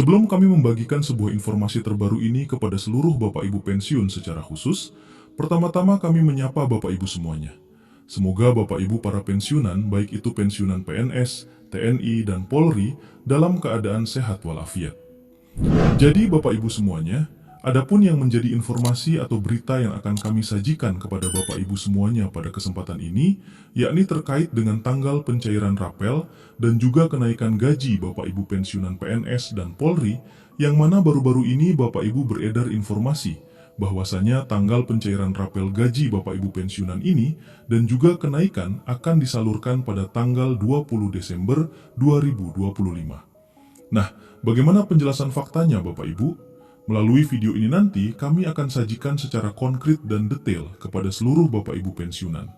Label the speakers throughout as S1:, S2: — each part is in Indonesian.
S1: Sebelum kami membagikan sebuah informasi terbaru ini kepada seluruh Bapak Ibu pensiun secara khusus, pertama-tama kami menyapa Bapak Ibu semuanya. Semoga Bapak Ibu para pensiunan, baik itu pensiunan PNS, TNI, dan Polri, dalam keadaan sehat walafiat. Jadi Bapak Ibu semuanya, adapun yang menjadi informasi atau berita yang akan kami sajikan kepada Bapak Ibu semuanya pada kesempatan ini, yakni terkait dengan tanggal pencairan rapel dan juga kenaikan gaji Bapak Ibu pensiunan PNS dan Polri, yang mana baru-baru ini Bapak Ibu beredar informasi bahwasanya tanggal pencairan rapel gaji Bapak Ibu pensiunan ini dan juga kenaikan akan disalurkan pada tanggal 20 Desember 2025. Nah, bagaimana penjelasan faktanya Bapak Ibu? Melalui video ini nanti, kami akan sajikan secara konkret dan detail kepada seluruh Bapak Ibu pensiunan.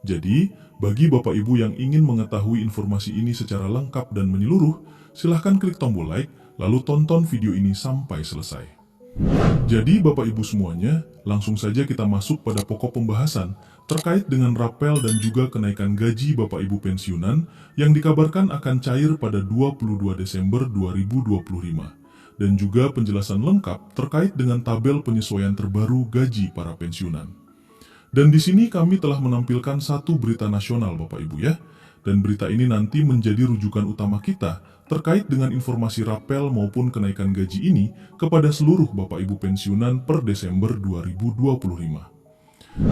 S1: Jadi, bagi Bapak Ibu yang ingin mengetahui informasi ini secara lengkap dan menyeluruh, silahkan klik tombol like, lalu tonton video ini sampai selesai. Jadi Bapak Ibu semuanya, langsung saja kita masuk pada pokok pembahasan terkait dengan rapel dan juga kenaikan gaji Bapak Ibu pensiunan yang dikabarkan akan cair pada 22 Desember 2025 dan juga penjelasan lengkap terkait dengan tabel penyesuaian terbaru gaji para pensiunan. Dan di sini kami telah menampilkan satu berita nasional Bapak Ibu ya, dan berita ini nanti menjadi rujukan utama kita terkait dengan informasi rapel maupun kenaikan gaji ini kepada seluruh Bapak Ibu pensiunan per Desember 2025.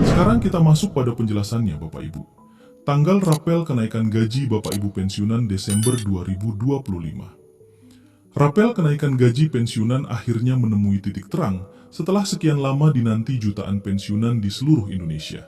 S1: Sekarang kita masuk pada penjelasannya Bapak Ibu. Tanggal rapel kenaikan gaji Bapak Ibu pensiunan Desember 2025. Rapel kenaikan gaji pensiunan akhirnya menemui titik terang setelah sekian lama dinanti jutaan pensiunan di seluruh Indonesia.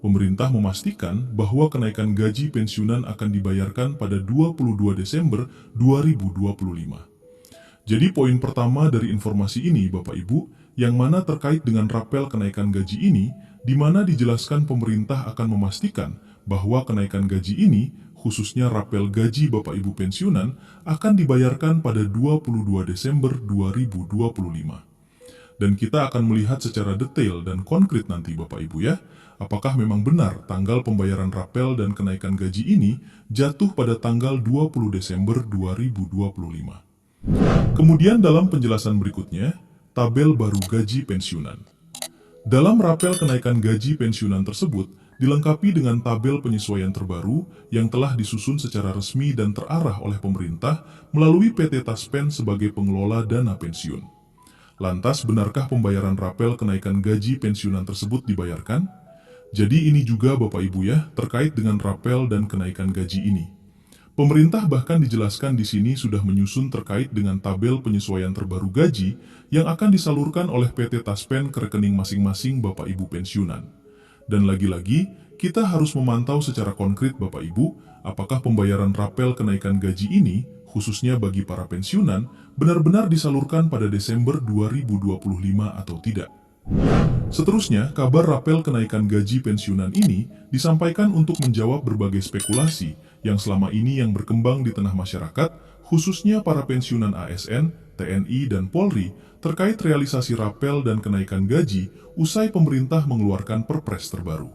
S1: Pemerintah memastikan bahwa kenaikan gaji pensiunan akan dibayarkan pada 22 Desember 2025. Jadi poin pertama dari informasi ini Bapak Ibu, yang mana terkait dengan rapel kenaikan gaji ini, di mana dijelaskan pemerintah akan memastikan bahwa kenaikan gaji ini, khususnya rapel gaji Bapak Ibu pensiunan, akan dibayarkan pada 22 Desember 2025. Dan kita akan melihat secara detail dan konkret nanti Bapak Ibu ya, apakah memang benar tanggal pembayaran rapel dan kenaikan gaji ini jatuh pada tanggal 20 Desember 2025. Kemudian dalam penjelasan berikutnya, tabel baru gaji pensiunan. Dalam rapel kenaikan gaji pensiunan tersebut, dilengkapi dengan tabel penyesuaian terbaru yang telah disusun secara resmi dan terarah oleh pemerintah melalui PT Taspen sebagai pengelola dana pensiun. Lantas, benarkah pembayaran rapel kenaikan gaji pensiunan tersebut dibayarkan? Jadi ini juga Bapak Ibu ya, terkait dengan rapel dan kenaikan gaji ini. Pemerintah bahkan dijelaskan di sini sudah menyusun terkait dengan tabel penyesuaian terbaru gaji yang akan disalurkan oleh PT Taspen ke rekening masing-masing Bapak Ibu pensiunan. Dan lagi-lagi, kita harus memantau secara konkret Bapak Ibu, apakah pembayaran rapel kenaikan gaji ini, khususnya bagi para pensiunan, benar-benar disalurkan pada Desember 2025 atau tidak. Seterusnya, kabar rapel kenaikan gaji pensiunan ini disampaikan untuk menjawab berbagai spekulasi yang selama ini yang berkembang di tengah masyarakat, khususnya para pensiunan ASN, TNI, dan Polri, terkait realisasi rapel dan kenaikan gaji usai pemerintah mengeluarkan perpres terbaru.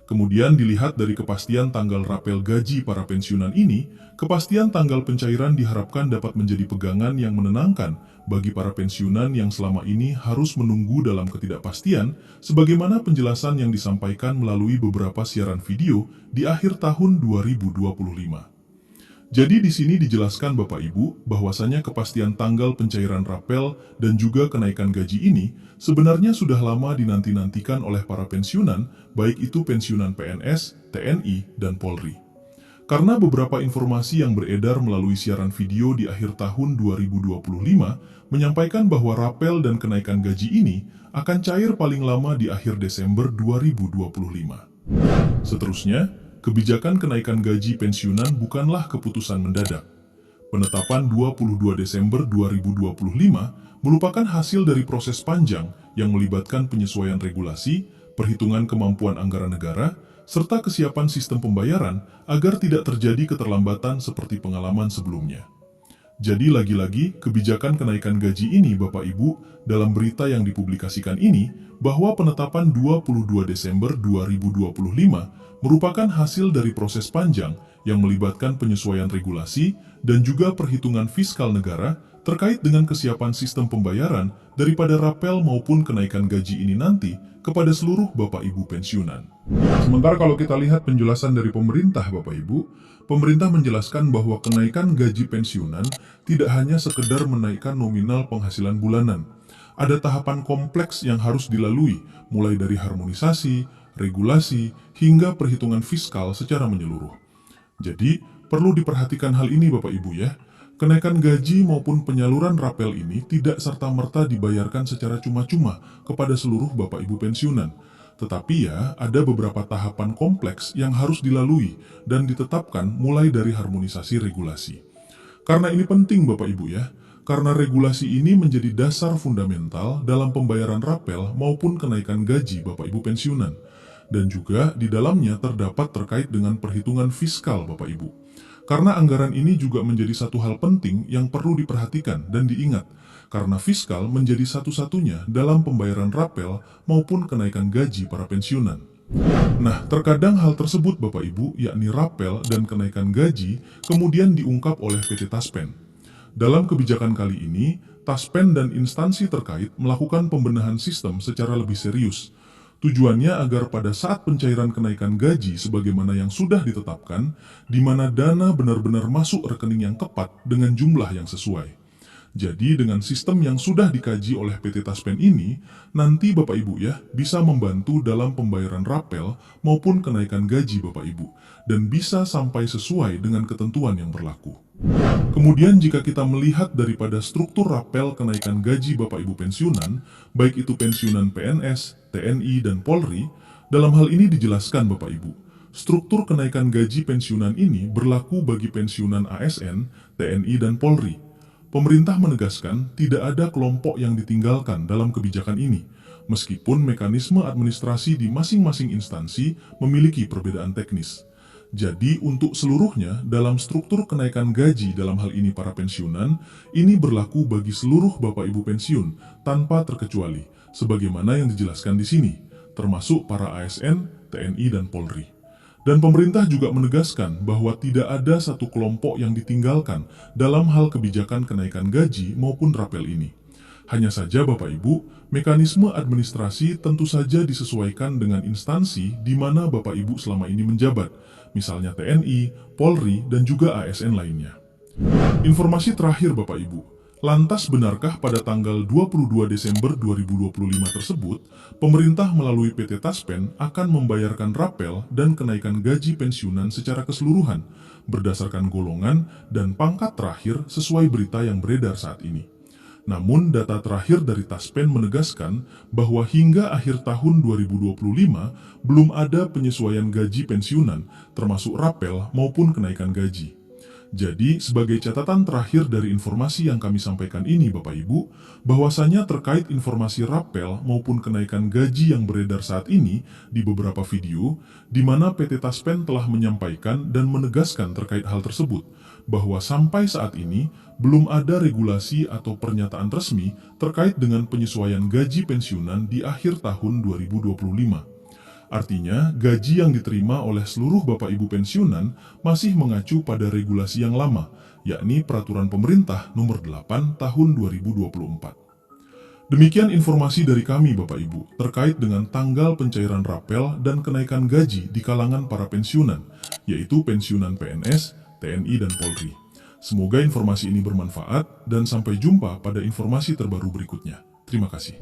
S1: Kemudian dilihat dari kepastian tanggal rapel gaji para pensiunan ini, kepastian tanggal pencairan diharapkan dapat menjadi pegangan yang menenangkan bagi para pensiunan yang selama ini harus menunggu dalam ketidakpastian, sebagaimana penjelasan yang disampaikan melalui beberapa siaran video di akhir tahun 2025. Jadi di sini dijelaskan Bapak Ibu bahwasanya kepastian tanggal pencairan rapel dan juga kenaikan gaji ini sebenarnya sudah lama dinanti-nantikan oleh para pensiunan, baik itu pensiunan PNS, TNI, dan Polri. Karena beberapa informasi yang beredar melalui siaran video di akhir tahun 2025 menyampaikan bahwa rapel dan kenaikan gaji ini akan cair paling lama di akhir Desember 2025. Seterusnya, kebijakan kenaikan gaji pensiunan bukanlah keputusan mendadak. Penetapan 22 Desember 2025 merupakan hasil dari proses panjang yang melibatkan penyesuaian regulasi, perhitungan kemampuan anggaran negara, serta kesiapan sistem pembayaran agar tidak terjadi keterlambatan seperti pengalaman sebelumnya. Jadi lagi-lagi, kebijakan kenaikan gaji ini Bapak Ibu, dalam berita yang dipublikasikan ini, bahwa penetapan 22 Desember 2025 merupakan hasil dari proses panjang yang melibatkan penyesuaian regulasi dan juga perhitungan fiskal negara terkait dengan kesiapan sistem pembayaran daripada rapel maupun kenaikan gaji ini nanti kepada seluruh Bapak Ibu pensiunan. Sementara kalau kita lihat penjelasan dari pemerintah Bapak Ibu, pemerintah menjelaskan bahwa kenaikan gaji pensiunan tidak hanya sekedar menaikkan nominal penghasilan bulanan. Ada tahapan kompleks yang harus dilalui, mulai dari harmonisasi, regulasi, hingga perhitungan fiskal secara menyeluruh. Jadi, perlu diperhatikan hal ini Bapak Ibu ya. Kenaikan gaji maupun penyaluran rapel ini tidak serta-merta dibayarkan secara cuma-cuma kepada seluruh Bapak Ibu pensiunan. Tetapi ya, ada beberapa tahapan kompleks yang harus dilalui dan ditetapkan mulai dari harmonisasi regulasi. Karena ini penting Bapak Ibu ya, karena regulasi ini menjadi dasar fundamental dalam pembayaran rapel maupun kenaikan gaji Bapak Ibu pensiunan. Dan juga di dalamnya terdapat terkait dengan perhitungan fiskal Bapak Ibu. Karena anggaran ini juga menjadi satu hal penting yang perlu diperhatikan dan diingat, karena fiskal menjadi satu-satunya dalam pembayaran rapel maupun kenaikan gaji para pensiunan. Nah, terkadang hal tersebut Bapak Ibu, yakni rapel dan kenaikan gaji, kemudian diungkap oleh PT Taspen. Dalam kebijakan kali ini, Taspen dan instansi terkait melakukan pembenahan sistem secara lebih serius. Tujuannya agar pada saat pencairan kenaikan gaji sebagaimana yang sudah ditetapkan, di mana dana benar-benar masuk rekening yang tepat dengan jumlah yang sesuai. Jadi dengan sistem yang sudah dikaji oleh PT Taspen ini, nanti Bapak Ibu ya bisa membantu dalam pembayaran rapel maupun kenaikan gaji Bapak Ibu, dan bisa sampai sesuai dengan ketentuan yang berlaku. Kemudian jika kita melihat daripada struktur rapel kenaikan gaji Bapak Ibu pensiunan, baik itu pensiunan PNS, TNI, dan Polri, dalam hal ini dijelaskan Bapak Ibu, struktur kenaikan gaji pensiunan ini berlaku bagi pensiunan ASN, TNI, dan Polri. Pemerintah menegaskan tidak ada kelompok yang ditinggalkan dalam kebijakan ini, meskipun mekanisme administrasi di masing-masing instansi memiliki perbedaan teknis. Jadi untuk seluruhnya dalam struktur kenaikan gaji dalam hal ini para pensiunan, ini berlaku bagi seluruh Bapak Ibu pensiun tanpa terkecuali, sebagaimana yang dijelaskan di sini, termasuk para ASN, TNI, dan Polri. Dan pemerintah juga menegaskan bahwa tidak ada satu kelompok yang ditinggalkan dalam hal kebijakan kenaikan gaji maupun rapel ini. Hanya saja Bapak Ibu, mekanisme administrasi tentu saja disesuaikan dengan instansi di mana Bapak Ibu selama ini menjabat, misalnya TNI, Polri, dan juga ASN lainnya. Informasi terakhir Bapak Ibu, lantas benarkah pada tanggal 22 Desember 2025 tersebut, pemerintah melalui PT Taspen akan membayarkan rapel dan kenaikan gaji pensiunan secara keseluruhan, berdasarkan golongan dan pangkat terakhir sesuai berita yang beredar saat ini? Namun data terakhir dari Taspen menegaskan bahwa hingga akhir tahun 2025 belum ada penyesuaian gaji pensiunan termasuk rapel maupun kenaikan gaji. Jadi sebagai catatan terakhir dari informasi yang kami sampaikan ini Bapak Ibu, bahwasanya terkait informasi rapel maupun kenaikan gaji yang beredar saat ini di beberapa video, di mana PT Taspen telah menyampaikan dan menegaskan terkait hal tersebut, bahwa sampai saat ini belum ada regulasi atau pernyataan resmi terkait dengan penyesuaian gaji pensiunan di akhir tahun 2025. Artinya, gaji yang diterima oleh seluruh Bapak Ibu pensiunan masih mengacu pada regulasi yang lama, yakni Peraturan Pemerintah Nomor 8 Tahun 2024. Demikian informasi dari kami Bapak Ibu terkait dengan tanggal pencairan rapel dan kenaikan gaji di kalangan para pensiunan, yaitu pensiunan PNS, TNI, dan Polri. Semoga informasi ini bermanfaat dan sampai jumpa pada informasi terbaru berikutnya. Terima kasih.